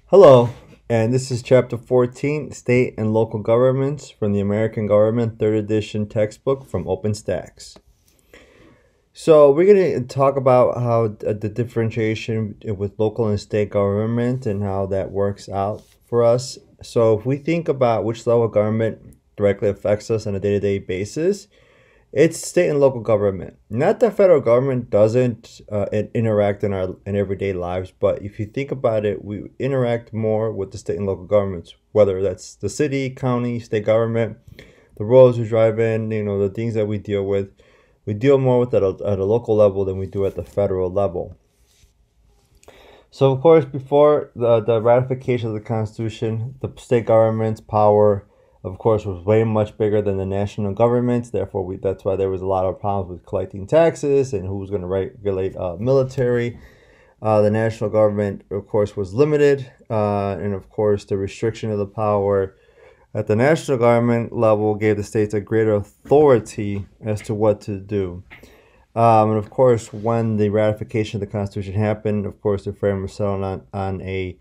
Hello, and this is Chapter 14, State and Local Governments from the American Government 3rd edition textbook from Open Stax. So we're going to talk about how the differentiation with local and state government and how that works out for us. So if we think about which level of government directly affects us on a day-to-day basis, it's state and local government. Not that federal government doesn't interact in our everyday lives, but if you think about it, we interact more with the state and local governments, whether that's the city, county, state government, the roads we drive in, the things that we deal with. We deal more with that at a local level than we do at the federal level. So, of course, before the ratification of the Constitution, the state government's power, of course, was way much bigger than the national government. Therefore, that's why there was a lot of problems with collecting taxes and who was going to regulate military. The national government, of course, was limited. And, of course, the restriction of the power at the national government level gave the states a greater authority as to what to do. And of course, when the ratification of the Constitution happened, of course, the frame was settled on a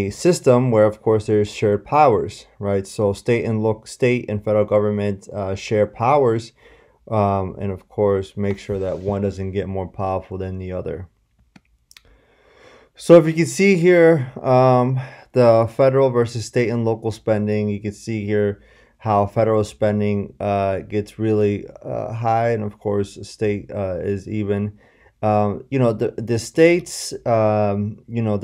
system where, of course, there's shared powers, right? So state and federal government share powers, and of course, make sure that one doesn't get more powerful than the other. So if you can see here, the federal versus state and local spending, you can see here how federal spending gets really high, and of course state is even. The states,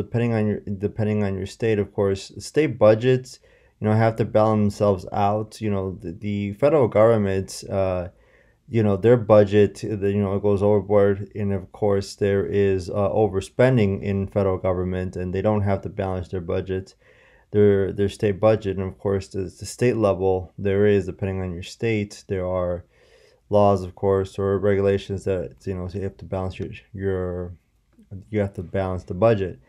depending on your state, of course, state budgets, have to balance themselves out. The federal government, their budget, it goes overboard, and of course there is overspending in federal government, and they don't have to balance their budget. Their state budget, and of course the state level, there is, depending on your state, there are laws, of course, or regulations that so you have to balance you have to balance the budget.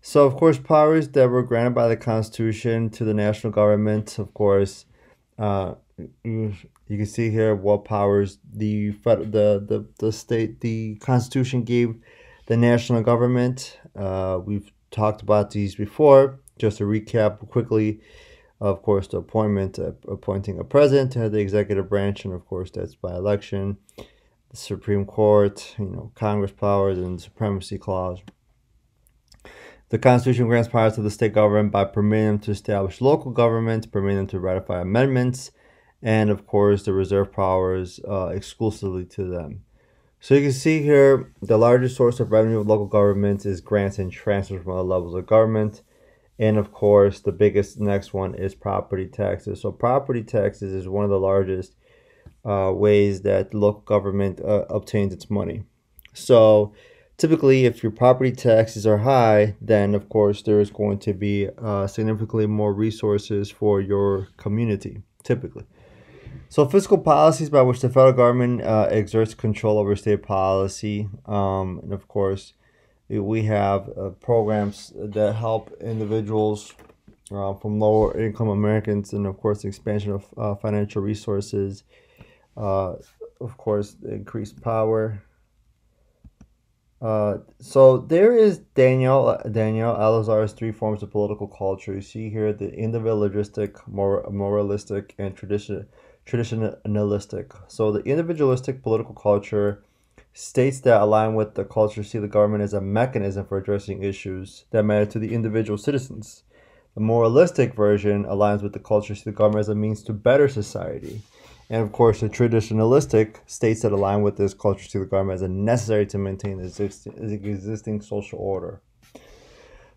So of course, powers that were granted by the Constitution to the national government, of course, you can see here what powers the Constitution gave the national government. We've talked about these before. Just to recap quickly, of course, the appointing a president to head the executive branch, and of course that's by election. The Supreme Court, Congress powers, and the Supremacy Clause. The Constitution grants powers to the state government by permitting them to establish local governments, permitting them to ratify amendments, and of course the reserve powers exclusively to them. So you can see here the largest source of revenue of local governments is grants and transfers from other levels of government. And of course, the biggest next one is property taxes. So property taxes is one of the largest ways that local government obtains its money. So typically, if your property taxes are high, then of course there is going to be significantly more resources for your community, typically. So fiscal policies by which the federal government exerts control over state policy, and of course, we have programs that help individuals from lower income Americans, and of course the expansion of financial resources, of course the increased power. So there is Daniel Alazar's three forms of political culture. You see here the individualistic, moralistic, and traditionalistic. So the individualistic political culture states that align with the culture see the government as a mechanism for addressing issues that matter to the individual citizens. The moralistic version aligns with the culture see the government as a means to better society. And of course, the traditionalistic states that align with this culture see the government as a necessary to maintain the existing social order.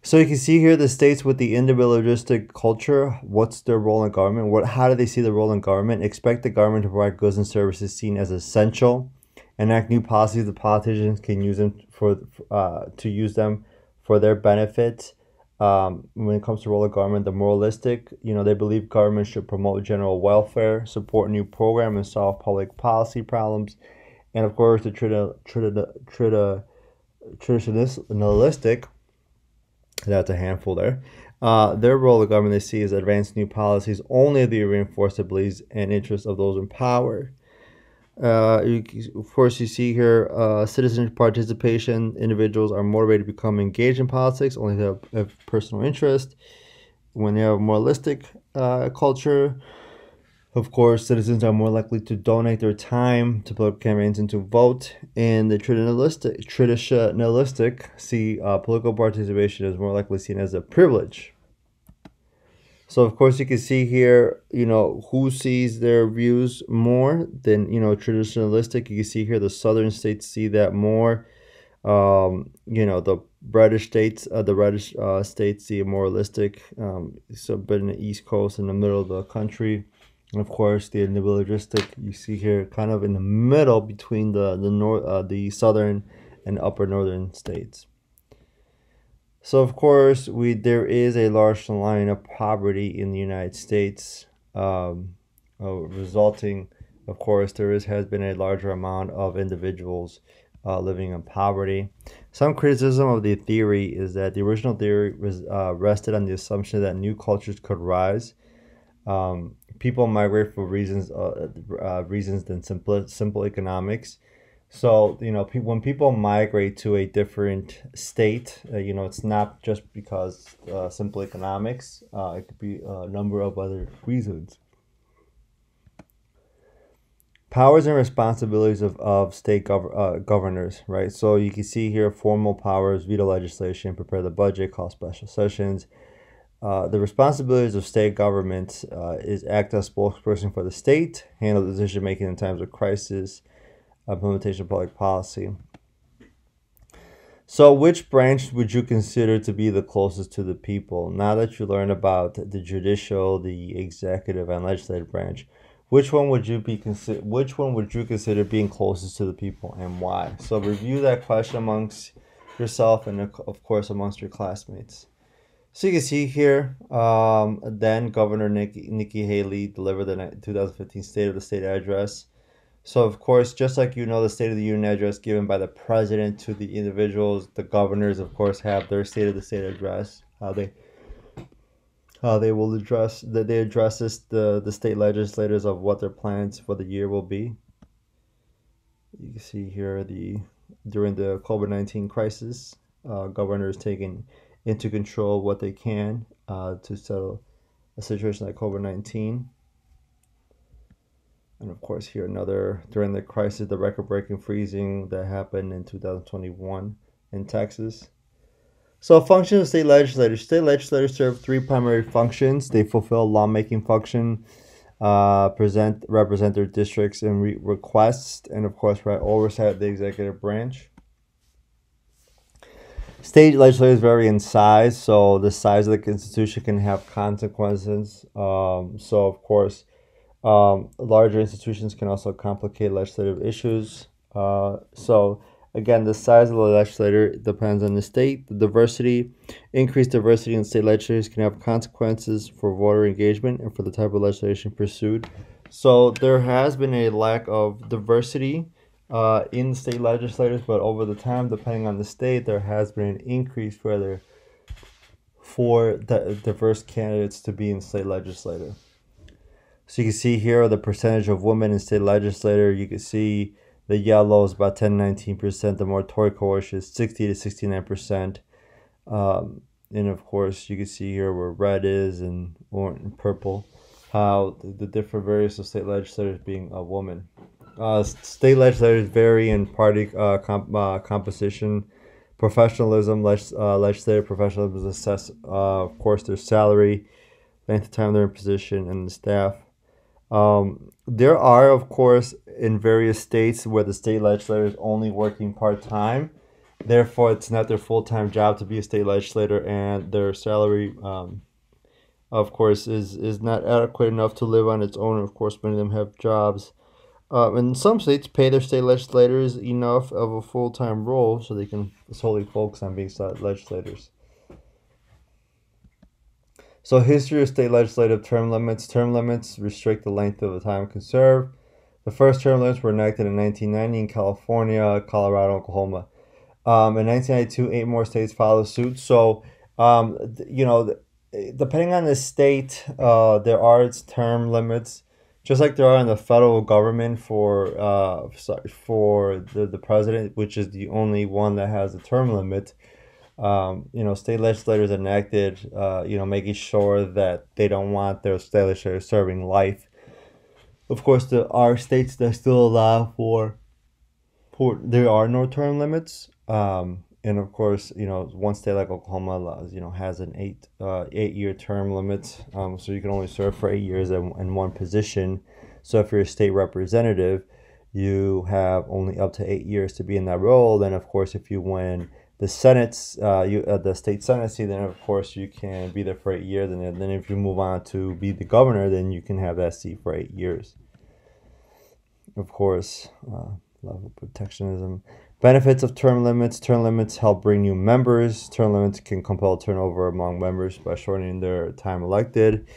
So you can see here the states with the individualistic culture, what's their role in government? How do they see the role in government? Expect the government to provide goods and services seen as essential, enact new policies the politicians can use them to use them for their benefit. When it comes to role of government, the moralistic, they believe government should promote general welfare, support new programs, and solve public policy problems. And of course, the traditionalistic, that's a handful there. Their role of government they see is advance new policies only if they reinforce the beliefs and interests of those in power. Of course, you see here citizen participation. Individuals are motivated to become engaged in politics only if they have personal interest. When they have a moralistic culture, of course, citizens are more likely to donate their time to political campaigns and to vote. And the traditionalistic see political participation as more likely seen as a privilege. So of course you can see here, who sees their views more than, traditionalistic. You can see here the southern states see that more. The reddish states see it moralistic. But in the East Coast, in the middle of the country, and of course the individualistic, you see here kind of in the middle between the southern and upper northern states. So of course, there is a large line of poverty in the United States, resulting, of course, has been a larger amount of individuals living in poverty. Some criticism of the theory is that the original theory was rested on the assumption that new cultures could rise. People migrate for reasons than simple economics. So, when people migrate to a different state, it's not just because simple economics. It could be a number of other reasons. Powers and responsibilities of state governors, right? So you can see here formal powers: veto legislation, prepare the budget, call special sessions. The responsibilities of state government is act as spokesperson for the state, handle decision making in times of crisis, implementation of public policy. So which branch would you consider to be the closest to the people? Now that you learn about the judicial, the executive, and legislative branch, which one would you consider being closest to the people, and why? So review that question amongst yourself and of course amongst your classmates. So you can see here, then Governor Nikki Haley delivered the 2015 State of the State address. So, of course, just like the State of the Union address given by the president to the individuals, the governors, of course, have their State of the State address. How they address the state legislators of what their plans for the year will be. You can see here during the COVID-19 crisis, governors taking into control what they can to settle a situation like COVID-19. And of course, here during the crisis, the record-breaking freezing that happened in 2021 in Texas. So, functions of state legislators. State legislators serve three primary functions. They fulfill lawmaking function, represent their districts and requests, and of course, oversight the executive branch. State legislators vary in size, so the size of the institution can have consequences. So, of course, larger institutions can also complicate legislative issues. So, again, the size of the legislator depends on the state. The increased diversity in state legislators can have consequences for voter engagement and for the type of legislation pursued. So, there has been a lack of diversity in state legislators, but over the time, depending on the state, there has been an increase for the diverse candidates to be in state legislature. So you can see here the percentage of women in state legislature. You can see the yellow is about 10-19%. The more turquoise is 60 to 69%. And of course, you can see here where red is and orange and purple, how the different various of state legislators being a woman. State legislators vary in party composition, professionalism. Legislative professionalism is assessed, of course, their salary, length of time they're in position, and the staff. There are, of course, in various states where the state legislator is only working part-time. Therefore, it's not their full-time job to be a state legislator, and their salary, of course, is not adequate enough to live on its own. Of course, many of them have jobs. And some states pay their state legislators enough of a full-time role so they can solely focus on being state legislators. So history of state legislative term limits. Term limits restrict the length of the time can serve. The first term limits were enacted in 1990 in California, Colorado, Oklahoma. In 1992, 8 more states followed suit. So, depending on the state, there are its term limits. just like there are in the federal government for the president, which is the only one that has a term limit. State legislators enacted, making sure that they don't want their state legislators serving life. Of course, there are states that still allow for there are no term limits. And of course, one state like Oklahoma allows, has an 8-year term limit. So you can only serve for 8 years in one position. So if you're a state representative, you have only up to 8 years to be in that role. Then, of course, if you win the the state Senate seat, then of course you can be there for 8 years. And then if you move on to be the governor, then you can have that seat for 8 years. Of course, level protectionism. Benefits of term limits. Term limits help bring new members. Term limits can compel turnover among members by shortening their time elected.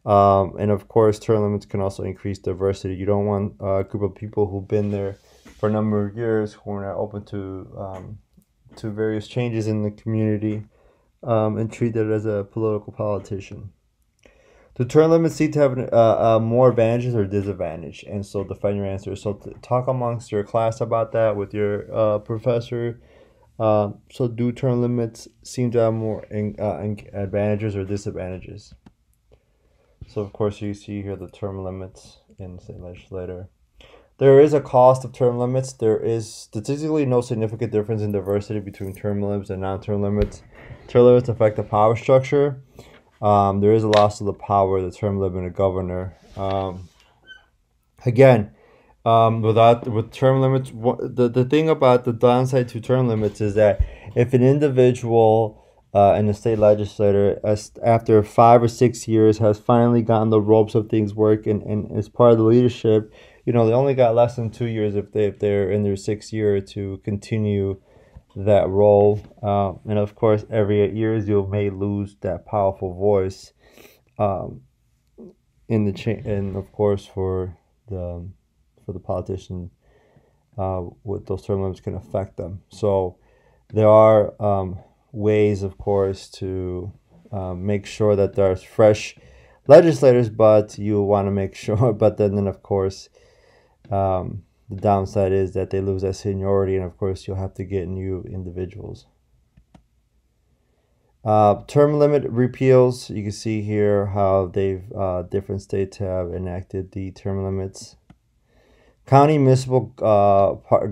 And of course, term limits can also increase diversity. You don't want a group of people who've been there for a number of years who are not open to various changes in the community and treat it as a political politician. Do term limits seem to have more advantages or disadvantage? And so define your answer. So talk amongst your class about that with your professor. So do term limits seem to have more advantages or disadvantages? So of course you see here the term limits in the state legislator. There is a cost of term limits. There is statistically no significant difference in diversity between term limits and non-term limits. Term limits affect the power structure. There is a loss of the power of the term limit of governor. With term limits, the thing about the downside to term limits is that if an individual in the state legislator, after 5 or 6 years, has finally gotten the ropes of things work and is part of the leadership, they only got less than 2 years if they're in their 6th year to continue that role. And of course, every 8 years you may lose that powerful voice in the and of course for the politician, what those term limits can affect them. So there are ways, of course, to make sure that there's fresh legislators, but you want to make sure. But then of course, the downside is that they lose that seniority, and of course, you'll have to get new individuals. Term limit repeals. You can see here how different states have enacted the term limits. County municipal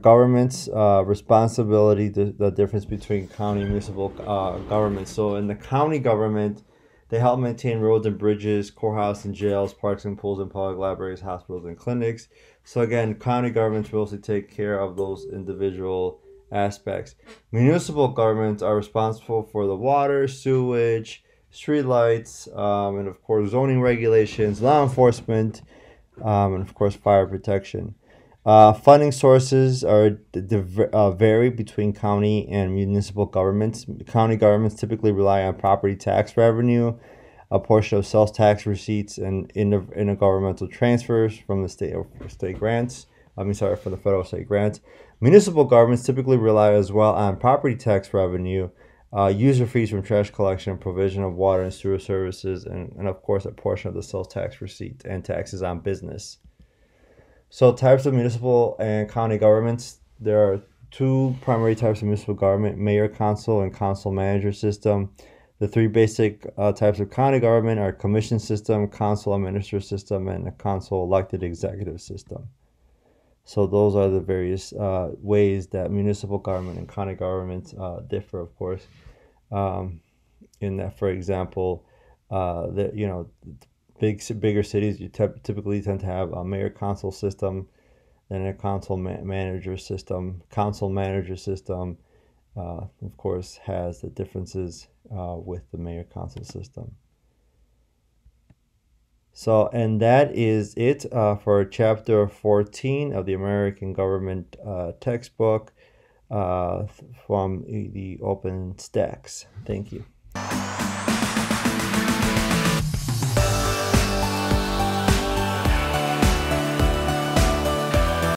governments responsibility. The difference between county and municipal governments. So in the county government, they help maintain roads and bridges, courthouse and jails, parks and pools and public libraries, hospitals and clinics. So again, county governments will also take care of those individual aspects. Municipal governments are responsible for the water, sewage, streetlights, and of course zoning regulations, law enforcement, and of course fire protection. Funding sources vary between county and municipal governments. County governments typically rely on property tax revenue, a portion of sales tax receipts, and intergovernmental transfers from the state grants. For the federal state grants. Municipal governments typically rely as well on property tax revenue, user fees from trash collection, provision of water and sewer services, and of course a portion of the sales tax receipt and taxes on business. So types of municipal and county governments. There are two primary types of municipal government: mayor, council, and council manager system. The three basic types of county government are commission system, council administrative system, and a council elected executive system. So those are the various ways that municipal government and county governments differ, of course. In that, for example, bigger cities, you typically tend to have a mayor council system, then a council manager system. Council manager system, of course, has the differences with the mayor council system. So, and that is it for chapter 14 of the American Government textbook from the Open Stax. Thank you.